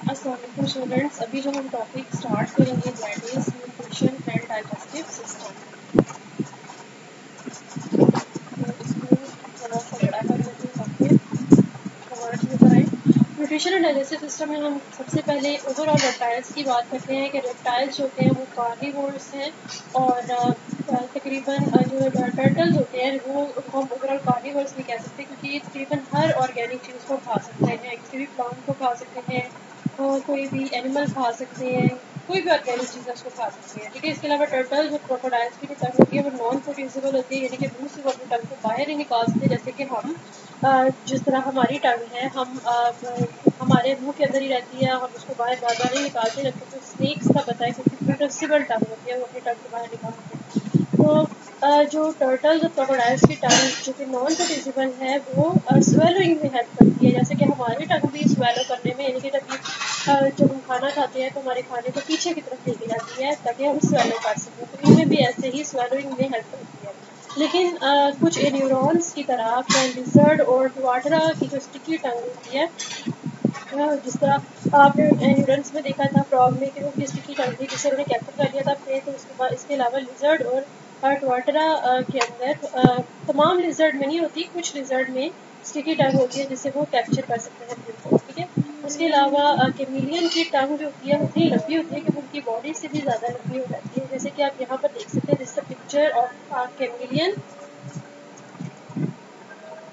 अस्सलाम वालेकुम स्टूडेंट्स, अभी जो हम टॉपिक स्टार्ट करेंगे that is nutrition and digestive system. तो इसको थोड़ा सा बड़ा कर लेते हैं ताकि वर्ड नजर आए। न्यूट्रिशन एंड डाइजेस्टिव सिस्टम में हम सबसे पहले ओवरऑल रेप्टाइल्स की बात करते हैं कि रेप्टाइल्स जो होते हैं वो कार्निवोर्स हैं और तकरीबन जो टर्टल्स होते हैं वो उनको हम ओवरऑल कार्निवोर्स नहीं कह सकते क्योंकि ये तकरीबन हर ऑर्गेनिक चीज़ को खा सकते हैं, किसी भी प्लांट को खा सकते हैं और कोई भी एनिमल खा सकते हैं, कोई भी ऑर्गेनिक चीज़ है उसको खा सकते हैं। ठीक है, इसके अलावा टर्टल्स और क्रोकोडाइल्स की जो टंग होती है वो नॉन प्रोड्यूसिबल होती है, यानी कि मुंह से वो अपनी टंग को बाहर नहीं निकाल सकते, जैसे कि हम जिस तरह हमारी टंग है हम हमारे मुंह के अंदर ही रहती है, हम उसको बाहर बार बार नहीं निकालते, जबकि जो स्नेक्स का पता है क्योंकि प्रोड्यूसिबल टंग होती है वो अपनी टंग को बाहर निकालते हैं। तो जो टर्टल्स और क्रोकोडाइल्स की टंग जो कि नॉन प्रोड्यूसिबल है वो स्वेलोइंग में हेल्प करती है, जैसे कि हमारी टंग भी स्वेलो करने में, यानी कि जब हम खाना खाते हैं तो हमारे खाने को पीछे की तरफ लेके जाती है ताकि हम स्वेलो कर सकें, तो इनमें भी ऐसे ही स्वेलोइंग में हेल्प करती है। लेकिन कुछ न्यूरॉन्स की तरह लिजर्ड और ट्वाटरा की जो स्टिकी टंग होती है, जिस तरह आपने न्यूरॉन्स में देखा था फ्रॉग में कि उनकी स्टिकी टंग थी जिससे उन्हें कैप्चर कर लिया था प्रे, तो उसके बाद इसके अलावा लिजर्ड और ट्वाटरा के अंदर तमाम लिजर्ड में नहीं होती, कुछ लिजर्ड में स्टिकी टंग होती है जिससे वो कैप्चर कर सकते हैं प्रे को। ठीक है, उसके अलावा कैमिलियन की टंग जो होती है वो इतनी लंबी होती है कि वो उनकी बॉडी से भी ज़्यादा लंबी हो जाती है, जैसे कि आप यहाँ पर देख सकते हैं, दिस पिक्चर ऑफ कैमिलियन।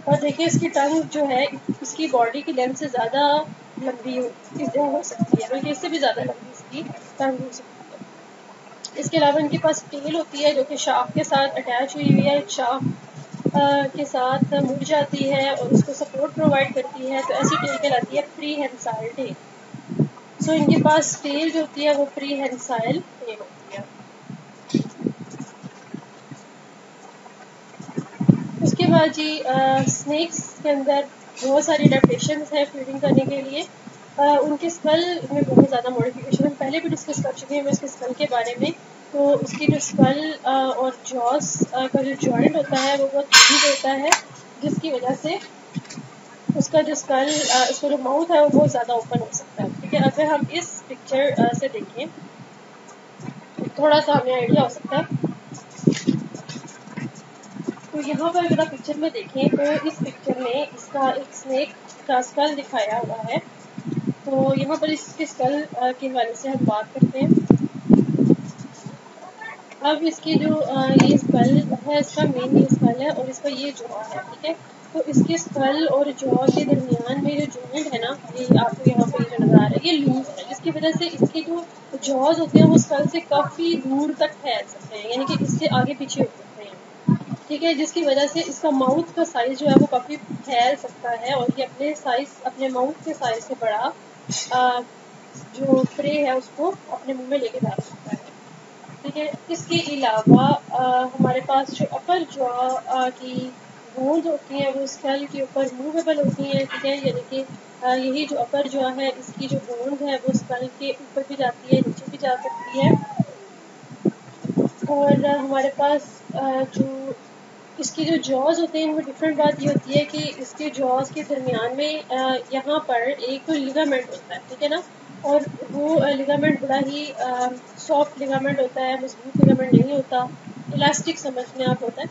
और देखिए इसकी टंग जो है इसकी बॉडी की लेंथ से ज़्यादा लंबी हो सकती है, बल्कि इससे भी ज़्यादा लंबी इसकी टंग हो सकती है। इसके अलावा इनके पास टेल होती है जो कि शाफ्ट के साथ अटैच हुई हुई है, शाफ्ट के साथ मुड़ जाती है और उसको सपोर्ट प्रोवाइड करती है, तो ऐसी टेल कहलाती है प्रीहेंसाइल टेल। सो इनके पास टेल जो होती है वो प्रीहेंसाइल टेल होती है। उसके बाद जी स्नेक्स के अंदर बहुत सारी अडेप्टेशंस है फीडिंग करने के लिए। उनके स्कल में बहुत ज़्यादा मॉडिफिकेशन हम पहले भी डिस्कस कर चुके हैं उसके स्कल के बारे में। तो उसकी जो स्कल और जॉस का जो जॉइंट होता है वो बहुत ठीक होता है, जिसकी वजह से उसका जो स्कल उसका जो माउथ है वो बहुत ज़्यादा ओपन हो सकता है। ठीक है, अगर हम इस पिक्चर से देखें तो थोड़ा सा हमें आइडिया हो सकता है। तो यहाँ पर अगर आप पिक्चर में देखें तो इस पिक्चर में इसका एक स्नेक का स्कल दिखाया हुआ है। तो यहाँ पर इसके स्कल के हवाले से हम बात करते हैं। अब इसकी जो ये स्कल है, इसका मेन ये स्कल है और इसका ये जॉ है। ठीक है, तो इसके स्कल और जॉ के दरमियान में जो जॉइंट है ना, ये आपको यहाँ पे जो नजर आ रहा है ये लूज है, जिसकी वजह से इसके जो जॉज होते हैं वो स्कल से काफ़ी दूर तक फैल सकते हैं, यानी कि इससे आगे पीछे हो सकते हैं। ठीक है, जिसकी वजह से इसका माउथ का साइज जो है वो काफ़ी फैल सकता है और ये अपने माउथ के साइज से बड़ा जो प्रे है उसको अपने मुंह में लेके जा सकता है। ठीक है, इसके अलावा हमारे पास जो अपर जॉ की बोन्स होती हैं वो स्कल के ऊपर मूवेबल होती हैं। ठीक है, यानी कि यही जो अपर जॉ है इसकी जो बोन्स है वो स्कल के ऊपर भी जाती है, नीचे भी जा सकती है। और हमारे पास जो इसकी जो जॉज होते हैं इनमें डिफरेंट बात ये होती है कि इसके जॉज के दरमियान में यहाँ पर एक तो लिगामेंट होता है। ठीक है ना, और वो लिगामेंट बड़ा ही सॉफ्ट लिगामेंट होता है, मजबूत लिगामेंट नहीं होता, इलास्टिक समझने आप होता है।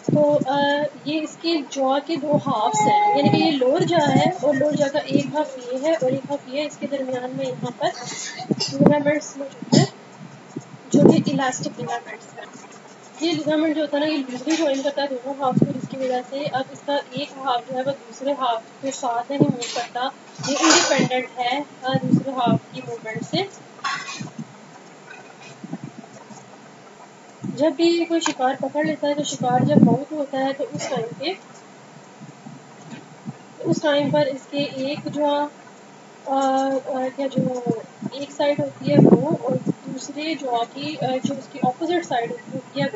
तो ये इसके जॉ के दो हाफ्स हैं, यानी कि ये लोअर जॉ है और लोअर जॉ का एक हाफ ये है और एक हाफ ये है, इसके दरमियान में यहाँ पर लिगामेंट्स मौजूद है जो कि इलास्टिक लिगामेंट्स हैं। ये लिगामेंट जो होता है ना ये लूजली ज्वाइन करता है दोनों हाफ को, जिसकी वजह से अब इसका एक हाफ जो है वो दूसरे हाफ के साथ नहीं मूव करता, ये इंडिपेंडेंट है दूसरे हाफ की मूवमेंट से। जब भी कोई शिकार पकड़ लेता है तो शिकार जब माउथ होता है तो उस टाइम पर इसके एक जो क्या जो एक साइड होती है वो और दूसरे जॉ की जो उसकी ऑपोजिट साइड होती है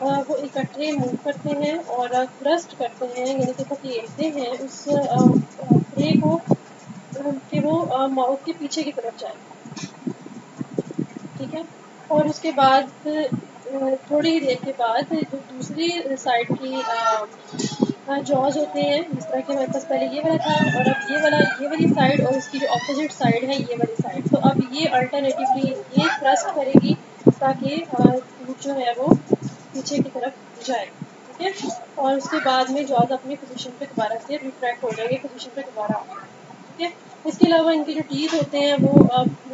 वो इकट्ठे मूव करते हैं और थ्रस्ट करते हैं, यानी कि धकेलते हैं उस प्रे को कि वो माउथ के पीछे की तरफ जाए। ठीक है, और उसके बाद थोड़ी ही देर के बाद जो दूसरी साइड की जॉज होते हैं, जिस तरह के हमारे पास पहले ये वाला था, और अब ये वाली साइड और इसकी जो अपोजिट साइड है ये वाली साइड। तो अब ये अल्टरनेटिवली ये थ्रस्ट करेगी ताकि फूड जो है वो पीछे की तरफ जाए, ठीक है। और उसके बाद में जॉज अपनी पोजीशन पे दोबारा से रिट्रैक्ट हो जाएंगे, पोजीशन पे दोबारा आएंगे, ठीक है। इसके अलावा इनके जो टीथ होते हैं वो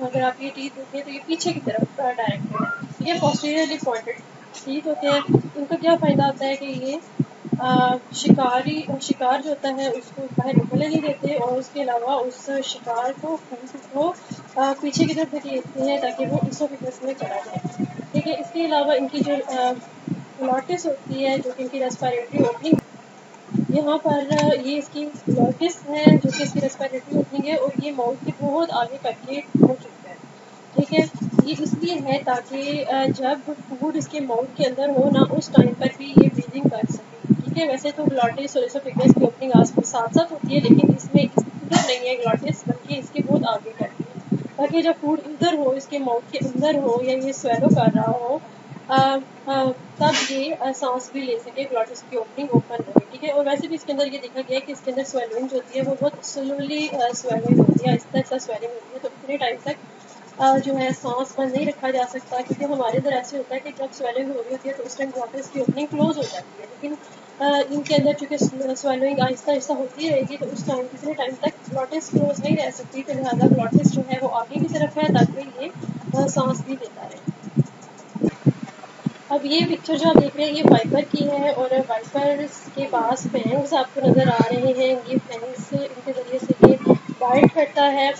अगर आप ये टीथ देखें तो ये पीछे की तरफ डायरेक्ट है, ये पोस्टीरियरली पॉइंटेड टीथ होते हैं। इनका क्या फ़ायदा होता है कि ये शिकार जो होता है उसको बाहर निकलने नहीं देते, और उसके अलावा उस शिकार को पीछे की तरफ धकेलते हैं ताकि वो इसोफेगस में चला जाए, ठीक है। इसके अलावा इनकी जो ग्लॉटिस होती है जो कि इनकी रेस्पिरेटरी ओपनिंग, यहाँ पर ये इसकी ग्लॉटिस है जो कि इसकी रेस्पिरेटरी ओपनिंग है, और ये माउथ के बहुत आगे करके मौजूद है, ठीक है। ये इसलिए है ताकि जब फूड इसके माउथ के अंदर हो ना उस टाइम पर भी ये ब्रीदिंग कर सके, ठीक है। वैसे तो ग्लॉटिस और इसोफेगस की ओपनिंग आसपास साथ साथ होती है, लेकिन इसमें इधर नहीं है ग्लॉटिस, बल्कि इसके बहुत आगे करती है ताकि जब फूड इधर हो, इसके माउथ के अंदर हो या ये स्वेलो कर रहा हो, तब ये सांस भी ले सके, ग्लॉटिस की ओपनिंग ओपन रहे, ठीक है। और वैसे भी इसके अंदर ये देखा गया है कि इसके अंदर स्वेलिंग जो होती है वो बहुत स्लोली स्वेलिंग होती है, आहिस्ता स्वेलिंग होती है। तो इतने टाइम तक जो है सांस बंद नहीं रखा जा सकता, क्योंकि हमारे अंदर ऐसे होता है कि जब स्वेलिंग हो रही होती है तो उस टाइम ग्लॉटिस की ओपनिंग क्लोज हो जाती है, लेकिन इनके अंदर चूँकि स्वेलिंग आहिस्ता आहिस्ता होती रहेगी तो उस टाइम कितने टाइम तक ग्लॉटिस क्लोज नहीं रह सकती, तो लिहाजा ग्लॉटिस जो है वो आगे की तरफ है ताकि ये सांस भी देता रहे। अब ये पिक्चर जो आप देख रहे हैं ये वाइपर की है, और वाइपर के पास फैंग्स आपको नज़र आ रहे हैं। ये फैंग्स इनके ज़रिए से ये बाइट करता है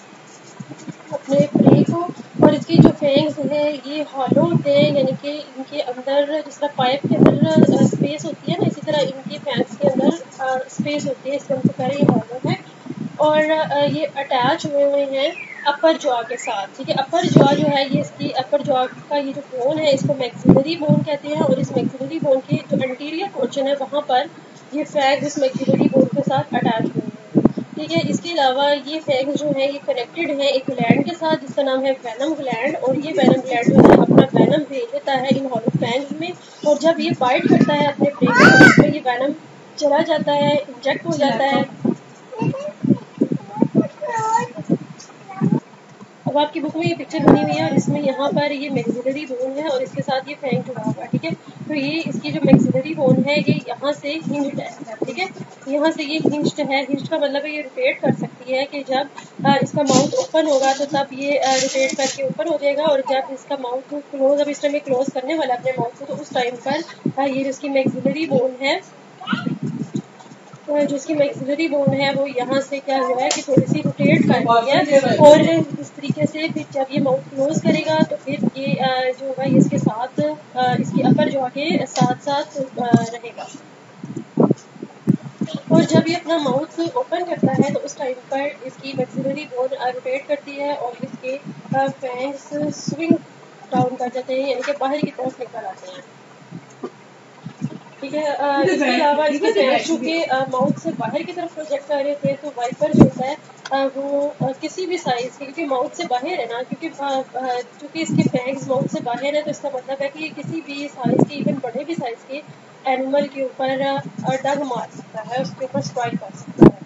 अपने प्रे को, और इसकी जो फैंग्स हैं ये हॉलो होते हैं, यानी कि इनके अंदर जिस तरह पाइप के अंदर स्पेस होती है ना, इसी तरह इनकी फैंग्स के अंदर स्पेस होती है, इसलिए उनको कह रहे हैं हॉलो है। और ये अटैच हुए हैं अपर जॉ के साथ, ठीक है। अपर जॉ जो है ये इसकी अपर जॉ का ये जो बोन है इसको मैक्सिलरी बोन कहते हैं, और इस मैक्सिलरी बोन की जो एंटीरियर पोर्शन है वहाँ पर ये फैग इस मैक्सिलरी बोन के साथ अटैच हुए हैं, ठीक है। इसके अलावा ये फैग जो है ये कनेक्टेड है एक ग्लैंड के साथ जिसका नाम है वेनम ग्लैंड, और ये वेनम ग्लैंड जो है अपना वेनम भेज देता है इन हॉलो फैंग्स में, और जब ये बाइट करता है अपने प्रे को तो उसमें ये वेनम चला जाता है, इंजेक्ट हो जाता है। अब आपकी बुक में ये पिक्चर बनी हुई है और इसमें यहाँ पर ये मैक्सिलरी बोन है और इसके साथ ये फैंग जुड़ा हुआ है, ठीक है। तो ये इसकी जो मैक्सिलरी बोन है ये यहाँ से हिंज्ड है, ठीक है। यहाँ से ये हिंज्ड है, हिंज्ड का मतलब है ये रोटेट कर सकती है कि जब इसका माउथ ओपन होगा तो तब ये रोटेट करके ऊपर हो जाएगा, और जब इसका माउथ क्लोज, अब इस टाइम क्लोज करने वाला अपने माउथ को, तो उस टाइम पर ये जो इसकी मैक्सिलरी बोन है, जो इसकी मैक्सिलरी बोन है वो यहाँ से क्या हुआ है कि थोड़ी सी रोटेट कर रही है, और इस तरीके से फिर जब ये माउथ क्लोज करेगा तो फिर ये जो होगा ये इसके साथ इसकी अपर जॉ के साथ साथ रहेगा, और जब ये अपना माउथ ओपन करता है तो उस टाइम पर इसकी मैक्सिलरी बोन रोटेट करती है और इसके फैंग्स स्विंग डाउन कर जाते हैं, यानी कि बाहर की तरफ निकल आते हैं, ठीक है। इसके अलावा इसके फैंग्स चूँकि माउथ से बाहर की तरफ प्रोजेक्ट कर रहे थे, तो वाइपर जो होता है वो किसी भी साइज़ के, क्योंकि माउथ से बाहर है ना, क्योंकि इसके फैंग्स माउथ से बाहर है, तो इसका मतलब है कि ये किसी भी साइज़ के, इवन बड़े भी साइज़ के एनिमल के ऊपर डंग मार सकता है, उसके ऊपर स्ट्राइक कर सकता है।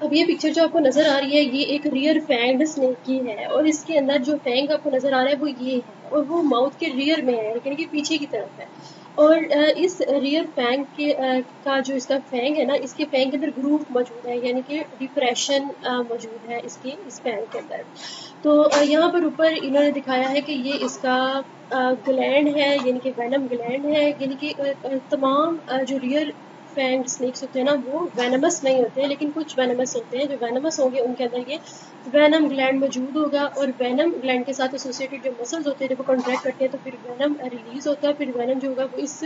अब ये पिक्चर जो आपको नज़र आ रही है ये एक रियर फैंग्ड स्नेक की है, और इसके अंदर जो फैंग आपको नज़र आ रहा है वो ये है, और वो माउथ के रियर में है, यानी कि पीछे की तरफ है। और इस रियर फैंग के का जो इसका फैंग है ना, इसके फैंग के अंदर ग्रूव मौजूद है, यानी कि डिप्रेशन मौजूद है इसकी इस फैंग के अंदर। तो यहाँ पर ऊपर इन्होंने दिखाया है कि ये इसका ग्लैंड है, यानी कि वेनम ग्लैंड है, यानी कि तमाम जो रियर फैंग्ड स्नेक्स होते हैं ना वो वेनमस नहीं होते हैं, लेकिन कुछ वेनमस होते हैं। जो वेनमस होंगे उनके अंदर ये वेनम ग्लैंड मौजूद होगा, और वेनम ग्लैंड के साथ एसोसिएटेड जो मसल्स होते हैं जब वो कॉन्ट्रैक्ट करते हैं तो फिर वेनम रिलीज होता है, फिर वेनम जो होगा वो इस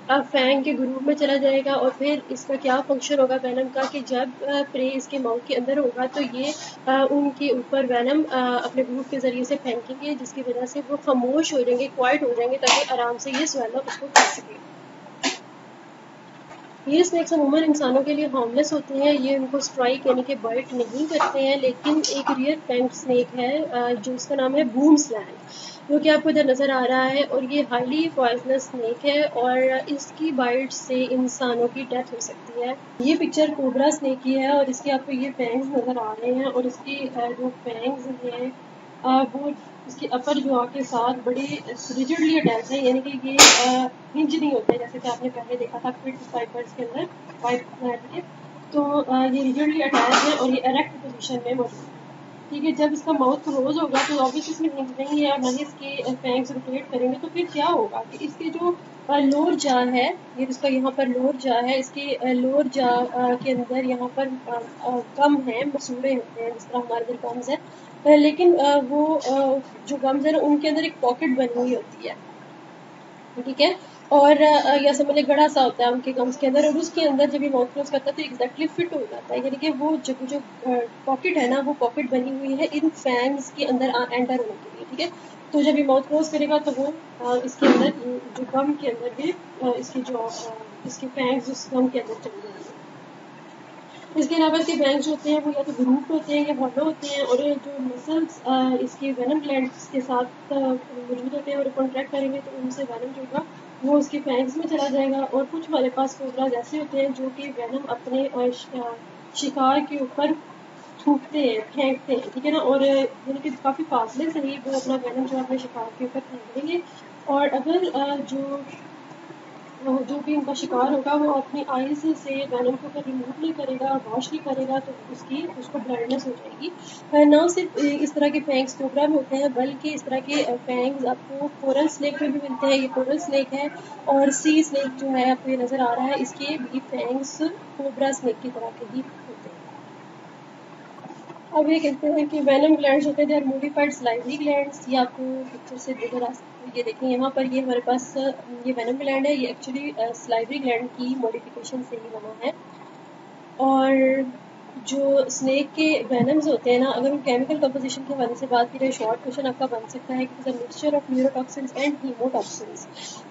फैंग के ग्रूव में चला जाएगा, और फिर इसका क्या फंक्शन होगा वेनम का कि जब प्रे इसके माउथ के अंदर होगा तो ये उनके ऊपर वेनम अपने ग्रूव के ज़रिए से फेंकेंगे, जिसकी वजह से वो खामोश हो जाएंगे, क्वाइट हो जाएंगे, ताकि आराम से ये स्वेलो उसको कर सके। ये स्नेक्स अमूमन इंसानों के लिए हार्मलेस होते हैं, ये उनको स्ट्राइक यानी कि बाइट नहीं करते हैं, लेकिन एक रियर फैंग स्नेक है जो इसका नाम है बूम स्लैंग, जो कि आपको इधर नज़र आ रहा है, और ये हाईली पॉइजनस स्नेक है और इसकी बाइट से इंसानों की डेथ हो सकती है। ये पिक्चर कोबरा स्नेक की है और इसके आपको ये फैंग्स नज़र आ रहे हैं, और इसकी जो फैंग्स हैं वो इसके अपर जॉ के साथ बड़े रिजिडली अटैच है, यानी कि ये हिंज नहीं होते जैसे कि आपने पहले देखा था फिट फाइबर्स के अंदर पाइप के, तो ये रिजिडली अटैच है और ये एरेक्ट पोजीशन में मौजूद है। ठीक है, जब इसका माउथ क्लोज होगा तो ऑब्वियसली इसमें हिंज नहीं है और ना ही इसके फैंग्स रोटेट करेंगे, तो फिर क्या होगा कि इसके जो लोअर जा है, ये जिसका यहाँ पर लोअर जा है, इसके लोअर जा के अंदर यहाँ पर गम है, मसूड़े होते हैं जिस तरह हमारे इधर गम्स है, लेकिन वो जो गम्स है ना उनके अंदर एक पॉकेट बनी हुई होती है, ठीक है, और या समझ गड़ा सा होता है उनके गम्स के अंदर, और उसके अंदर जब ये माउथ क्लोज करता है तो एग्जैक्टली फिट हो जाता है, यानी कि वो जो पॉकेट है ना वो पॉकेट बनी हुई है इन फैंग्स के अंदर एंटर होने के लिए, ठीक है। तो जब ये माउथ क्लोज करेगा तो वो इसके अंदर जो गम के अंदर भी इसकी जो इसके फैंग्स उस गम के अंदर चले जाएंगे। इसके अलावा इसके बैंक्स होते हैं वो या तो ग्रूप होते हैं या हॉलो होते हैं, और जो मसल्स इसके वेनम ग्लैंड्स के साथ मौजूद होते हैं और कॉन्ट्रैक्ट करेंगे तो उनसे वेनम जो होगा वो उसके फैंग्स में चला जाएगा। और कुछ हमारे पास कोबराज ऐसे होते हैं जो कि वेनम अपने शिकार के ऊपर थूकते हैं, फेंकते हैं, ठीक है ना, और यानी कि काफ़ी फासले से ही वो अपना वेनम जो अपने शिकार के ऊपर फेंक देंगे, और अगर जो भी उनका शिकार होगा वो अपनी आईज से वेनम को रिमूव नहीं करेगा, वॉश नहीं करेगा, तो उसको ब्लाइंडनेस हो जाएगी। ना सिर्फ इस तरह के फैंग्स कोबरा में होते हैं, बल्कि इस तरह के फैंग्स आपको कोरल स्नेक में भी मिलते हैं। ये कोरल स्नेक है, और सी स्नेक जो है आपको ये नज़र आ रहा है, इसके भी फैंग्स कोबरा स्नेक की तरह के ही होते हैं। अब ये कहते हैं कि वेनम ग्लैंड्स होते हैं, they are modified salivary glands. ये आपको पिक्चर से नजर आ सकती है, ये देखें यहाँ पर, ये हमारे पास ये वेनम ग्लैंड है, ये एक्चुअली स्लाइवरी ग्लैंड की मॉडिफिकेशन से ही बना है। और जो स्नेक के वेनम्स होते हैं ना, अगर हम केमिकल कंपोजिशन के हवाले से बात करें, शॉर्ट क्वेश्चन आपका बन सकता है कि मिक्सचर ऑफ न्यूरोटॉक्सिन्स एंड हीमोटॉक्सिन्स,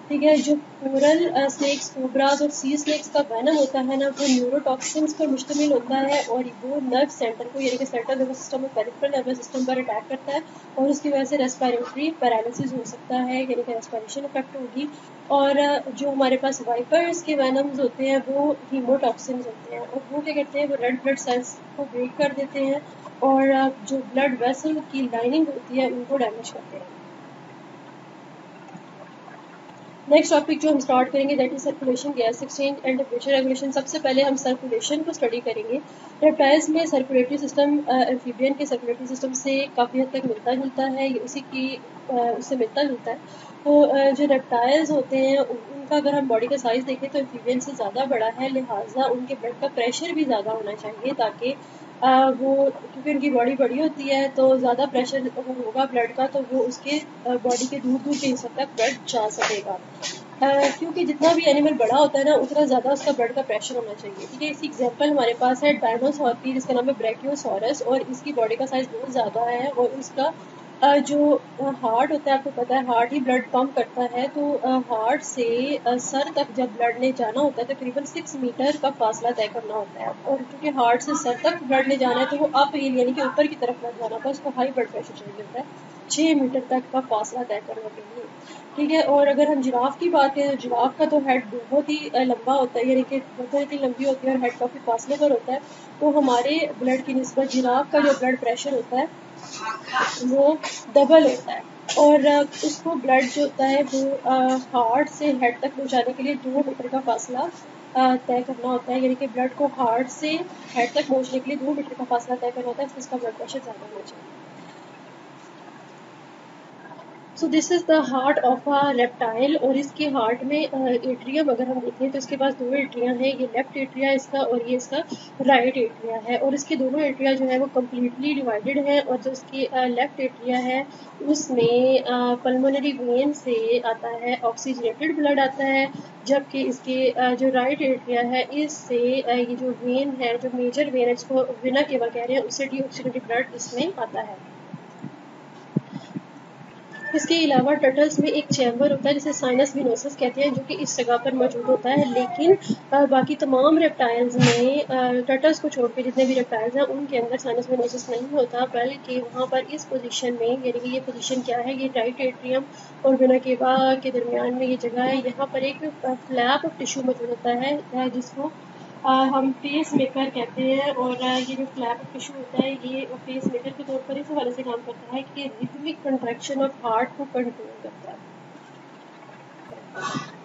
ठीक है। जो कोरल स्नेक्स, कोबराज और सी स्नेक्स का वेनम होता है ना वो न्यूरोटॉक्सिन्स पर मुश्तमिल होता है, और वो नर्व सेंटर को यानी कि सेंट्रल नर्वस सिस्टम और पेरिफेरल नर्वस सिस्टम पर अटैक करता है, और उसकी वजह से रेस्पिरेटरी पैरालिसिस हो सकता है, यानी कि रेस्पिरेशन इफेक्ट होगी। और जो हमारे पास वाइपर्स के वेनम्स होते हैं वो हीमोटॉक्सिन्स होते हैं, और वो क्या करते हैं, वो रेड ब्लड सेल्स को ब्रेक कर देते हैं, और जो ब्लड वेसल की लाइनिंग होती है उनको डैमेज करते हैं। नेक्स्ट टॉपिक जो हम स्टार्ट करेंगे that is circulation, gas exchange and temperature regulation. सबसे पहले हम सर्कुलेशन को स्टडी करेंगे। रेप्टाइल्स में सर्कुलेटरी सिस्टम एम्फीबियन के सर्कुलेटरी सिस्टम से काफ़ी हद तक मिलता जुलता है, उससे मिलता जुलता है। तो जो रेप्टाइल्स होते हैं उनका अगर हम बॉडी का साइज़ देखें तो एम्फीबियन से ज़्यादा बड़ा है, लिहाजा उनके ब्लड का प्रेशर भी ज़्यादा होना चाहिए, ताकि वो, क्योंकि उनकी बॉडी बड़ी होती है तो ज़्यादा प्रेशर अगर होगा ब्लड का तो वो उसके बॉडी के दूर दूर के हिस्सों तक ब्लड जा सकेगा। क्योंकि जितना भी एनिमल बड़ा होता है ना उतना ज़्यादा उसका ब्लड का प्रेशर होना चाहिए, ठीक है। इसी एग्जांपल हमारे पास है डायनोसॉर की, जिसका नाम है ब्रैकियोसॉरस, और इसकी बॉडी का साइज़ बहुत ज़्यादा है, और उसका जो हार्ट होता है, आपको पता है हार्ट ही ब्लड पंप करता है, तो हार्ट से सर तक जब ब्लड ले जाना होता है तकरीबन 6 मीटर का फासला तय करना होता है, और क्योंकि हार्ट से सर तक ब्लड ले जाना है तो वो अप हिल यानी कि ऊपर की तरफ ब्लड जाना होता है, उसको हाई ब्लड प्रेशर चाहिए होता है 6 मीटर तक का फासला तय करने के लिए, ठीक है। और अगर हम जिराफ की बात करें तो जिराफ का तो हेड बहुत ही लंबा होता है, यानी कि बहुत इतनी लंबी होती है और हेड काफ़ी फासले पर होता है, तो हमारे ब्लड की निस्बत जिराफ का जो ब्लड प्रेशर होता है वो डबल होता है, और उसको ब्लड जो होता है वो हार्ट से हेड तक पहुंचाने के लिए 2 मीटर का फासला तय करना होता है, यानी कि ब्लड को हार्ट से हेड तक पहुंचने के लिए 2 मीटर का फासला तय करना होता है, इसका ब्लड प्रेशर ज़्यादा होना चाहिए। So this is the heart of a reptile, और इसके हार्ट में एट्रियम अगर हम देखें तो इसके पास 2 एट्रिया हैं, ये लेफ्ट एट्रिया इसका और ये इसका राइट एट्रिया है, और इसके दोनों एट्रिया जो है वो कम्प्लीटली डिवाइडेड है, और जो इसकी लेफ्ट एट्रिया है उसमें पल्मोनरी वेन से आता है ऑक्सीजनेटेड ब्लड आता है, जबकि इसके जो राइट एट्रिया है इससे ये जो वेन है, जो मेजर वेन है जिसको वेना केवा कह रहे हैं, उससे डीऑक्सीजनेटेड ब्लड इसमें आता है। इसके अलावा टर्टल्स में एक चैम्बर होता है जिसे साइनस विनोसस कहते हैं, जो कि इस जगह पर मौजूद होता है। लेकिन बाकी तमाम रेप्टाइल्स में टर्टल्स को छोड़ के जितने भी रेप्टाइल्स हैं उनके अंदर साइनस विनोसस नहीं होता, बल्कि वहाँ पर इस पोजीशन में, यानी कि ये पोजीशन क्या है, ये राइट एट्रियम और वेना केवा के दरमियान में ये जगह है। यहाँ पर एक फ्लैप ऑफ टिश्यू मौजूद होता है जिसको हम पेस मेकर कहते हैं। और ये जो फ्लैप ऑफ टिश्यू होता है ये पेस मेकर के तौर पर इस हवाले से काम करता है कि ये रिदमिक कंट्रैक्शन ऑफ हार्ट को कंट्रोल करता है।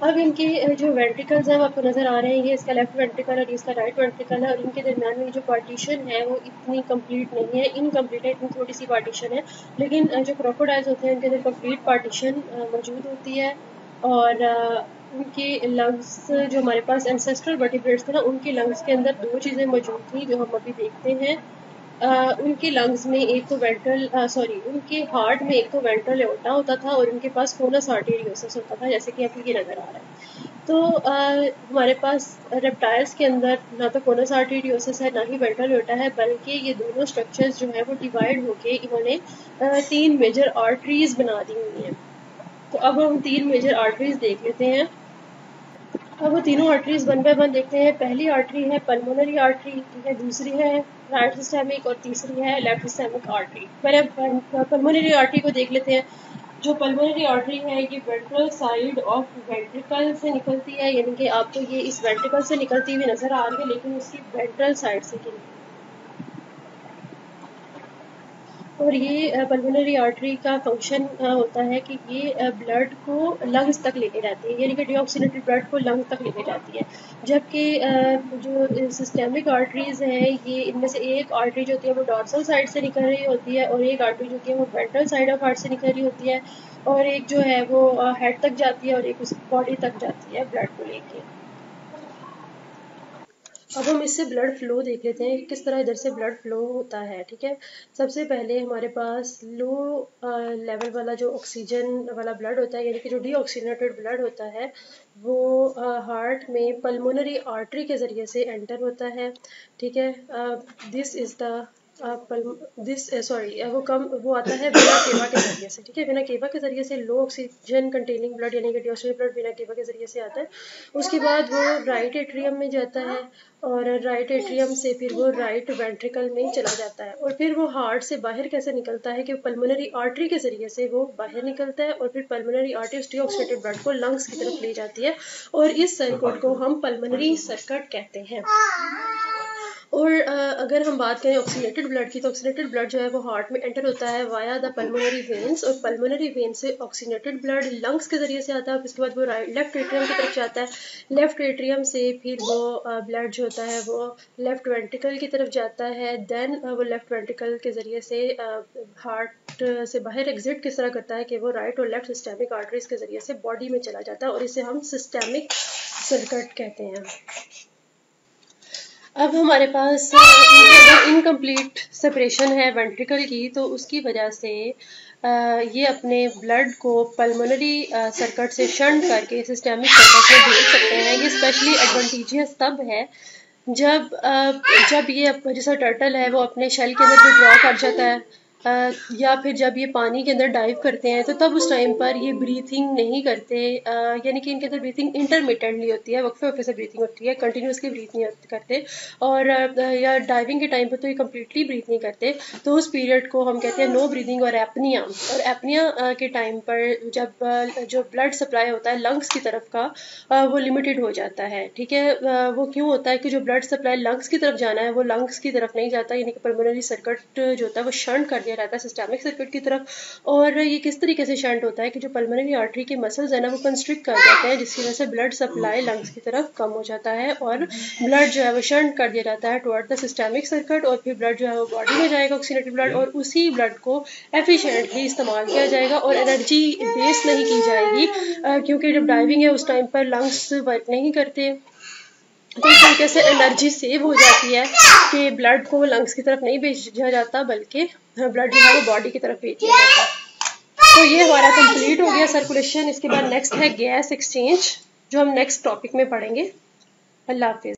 अब इनके जो वेंट्रिकल्स हैं वो आपको नज़र आ रहे हैं, ये इसका लेफ्ट वेंट्रिकल और इसका राइट वेंट्रिकल है, और इनके दरमियान में जो पार्टीशन है वो इतनी कंप्लीट नहीं है, इनकम्प्लीट है, इतनी थोड़ी सी पार्टीशन है। लेकिन जो क्रोकोडाइल्स होते हैं उनके अंदर कंप्लीट पार्टीशन मौजूद होती है। और उनके लंग्स, जो हमारे पास एंसेस्ट्रल वर्टिब्रेट्स थे ना, उनके लंग्स के अंदर दो चीज़ें मौजूद थी जो हम अभी देखते हैं। उनके लंग्स में एक तो उनके हार्ट में एक तो वेंट्रल एओर्टा होता था और उनके पास फोनस आर्टेरियोसस होता था, जैसे कि आपको ये नज़र आ रहा है। तो हमारे पास रेप्टाइल्स के अंदर ना तो फोनस आर्टेरियोसस है ना ही वेंट्रल एओर्टा है, बल्कि ये दोनों स्ट्रक्चर्स जो है वो डिवाइड होके इन्होंने 3 मेजर आर्टरीज बना दी हुई हैं। तो अब हम 3 मेजर आर्टरीज देख लेते हैं। अब वो तीनों आर्टरीज वन बाय वन देखते हैं। पहली आर्टरी है पल्मोनरी आर्टरी, ठीक है, दूसरी है राइट सिस्टेमिक और तीसरी है लेफ्ट सिस्टेमिक आर्टरी। पहले पल्मोनरी आर्टरी को देख लेते हैं। जो पल्मोनरी आर्टरी है ये वेंट्रल साइड ऑफ वेंट्रिकल से निकलती है, यानी कि आपको ये इस वेंट्रिकल से निकलती हुई नजर आ रही है, लेकिन उसकी वेंट्रल साइड से निकलती है। और ये पल्मोनरी आर्टरी का फंक्शन होता है कि ये ब्लड को लंग्स तक लेके जाती है, यानी कि डीऑक्सीनेटेड ब्लड को लंग्स तक लेके जाती है। जबकि जो सिस्टेमिक आर्टरीज हैं, ये इनमें से एक आर्टरी जो होती है वो डॉर्सल साइड से निकल रही होती है, और एक आर्टरी जो होती है वो वेंट्रल साइड ऑफ हार्ट से निकल रही होती है, और एक जो है वो हेड तक जाती है और एक उस बॉडी तक जाती है ब्लड को लेके। अब हम इससे ब्लड फ्लो देख लेते हैं, किस तरह इधर से ब्लड फ्लो होता है। ठीक है, सबसे पहले हमारे पास लो लेवल वाला जो ऑक्सीजन वाला ब्लड होता है, यानी कि जो डीऑक्सीनेटेड ब्लड होता है, वो हार्ट में पल्मोनरी आर्टरी के ज़रिए से एंटर होता है। ठीक है, दिस इज़ द वो आता है वेना केवा के जरिए से। ठीक है, वेना केवा के जरिए से लो ऑक्सीजन कंटेनिंग ब्लड, यानी कि डीऑक्सीनेटेड ब्लड वेना केवा के जरिए से आता है। उसके बाद वो राइट एट्रियम में जाता है, और राइट एट्रियम से फिर वो राइट वेंट्रिकल में चला जाता है, और फिर वो हार्ट से बाहर कैसे निकलता है कि पल्मोनरी आर्टरी के जरिए से वो बाहर निकलता है, और फिर पल्मोनरी आर्टरी उस डीऑक्सीनेटेड ब्लड को लंग्स की तरफ ले जाती है, और इस सर्किट को हम पल्मोनरी सर्किट कहते हैं। और अगर हम बात करें ऑक्सीनेटेड ब्लड की, तो ऑक्सीनेटेड ब्लड जो है वो हार्ट में एंटर होता है वाया द पल्मोनरी वेन्स, और पल्मोनरी वेन से ऑक्सीनेटेड ब्लड लंग्स के जरिए से आता है। उसके बाद वो लेफ्ट एट्रियम की तरफ जाता है, लेफ्ट एट्रियम से फिर वो ब्लड जो होता है वो लेफ्ट वेंट्रिकल की तरफ जाता है। देन वो लेफ्ट वेंट्रिकल के जरिए से हार्ट से बाहर एग्जिट किस तरह करता है कि वो राइट और लेफ्ट सिस्टेमिक आर्टरीज के जरिए से बॉडी में चला जाता है, और इसे हम सिस्टेमिक सर्किट कहते हैं। अब हमारे पास इनकम्प्लीट सेपरेशन है वेंट्रिकल की, तो उसकी वजह से ये अपने ब्लड को पल्मोनरी सर्किट से शंट करके सिस्टेमिक सर्किट में भेज सकते हैं। ये स्पेशली एडवांटेजियस तब है जब ये जैसा टर्टल है वो अपने शेल के अंदर जो ड्रॉ कर जाता है, या फिर जब ये पानी के अंदर डाइव करते हैं, तो तब उस टाइम पर ये ब्रीथिंग नहीं करते, यानी कि इनके अंदर ब्रीथिंग इंटरमिटेंटली होती है, वक्फे वक्फे से ब्रीथिंग होती है, कंटिन्यूसली ब्रीथ नहीं करते। और या डाइविंग के टाइम पर तो ये कम्प्लीटली ब्रीथ नहीं करते, तो उस पीरियड को हम कहते हैं नो ब्रीदिंग और एपनिया। और एपनिया के टाइम पर जब जो ब्लड सप्लाई होता है लंग्स की तरफ का, वो लिमिटेड हो जाता है। ठीक है, वो क्यों होता है कि जो ब्लड सप्लाई लंग्स की तरफ जाना है वो लंग्स की तरफ नहीं जाता, यानी कि पल्मोनरी सर्किट जो होता है वो शंट कर रहता है सिस्टेमिक सर्किट की तरफ। और ये किस तरीके से शंट होता है कि जो पल्मोनरी आर्टरी के मसल्स है ना वो कंस्ट्रिक्ट कर जाते हैं, जिसकी वजह से ब्लड सप्लाई लंग्स की तरफ कम हो जाता है, और ब्लड जो है वो शंट कर दिया जाता है टुवर्ड द सिस्टेमिक सर्किट, और फिर ब्लड जो है वो बॉडी में जाएगा ऑक्सीनेटेड ब्लड, और उसी ब्लड को एफिशिएंटली इस्तेमाल किया जाएगा और एनर्जी वेस्ट नहीं की जाएगी, क्योंकि जब डाइविंग है उस टाइम पर लंग्स वर्क नहीं करते, तो इस तरीके से एनर्जी सेव हो जाती है कि ब्लड को लंग्स की तरफ नहीं भेजा जाता, बल्कि ब्लड जो है वो बॉडी की तरफ भेज दिया जाता है। तो ये हमारा कंप्लीट हो गया सर्कुलेशन। इसके बाद नेक्स्ट है गैस एक्सचेंज, जो हम नेक्स्ट टॉपिक में पढ़ेंगे। अल्लाह हाफिज।